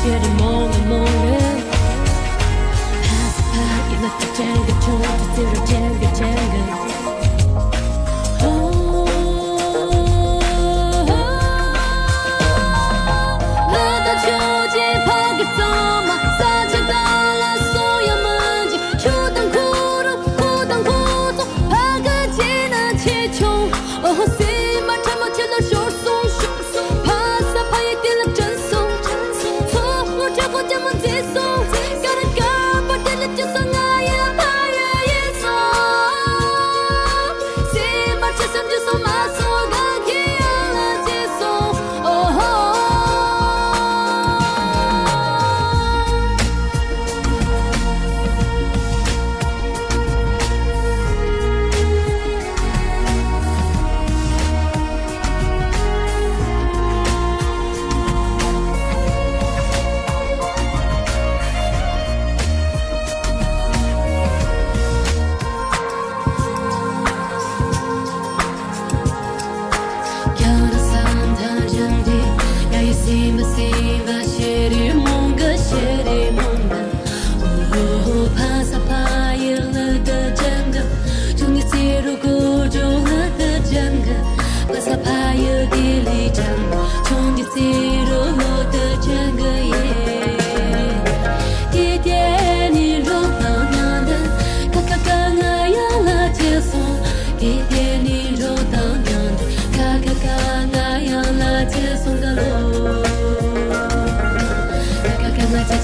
觉得朦胧朦胧，怕是怕一了的整个冲突自然整个。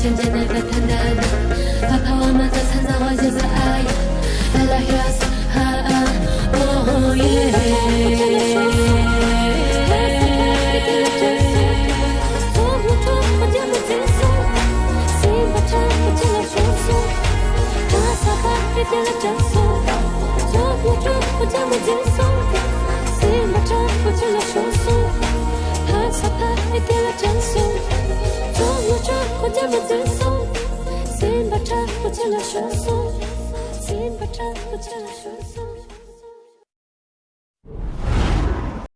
渐渐地在谈谈，怕怕我们在参照环节在爱呀，来来 yes 哦耶。错误错我将不接受，心把这不见了说说，他撒把一点了真说，错误错我将不接受，心把这不见了说说，他撒把一点了真说。我将不接受，心把这不见了说说，心把这不见了说说。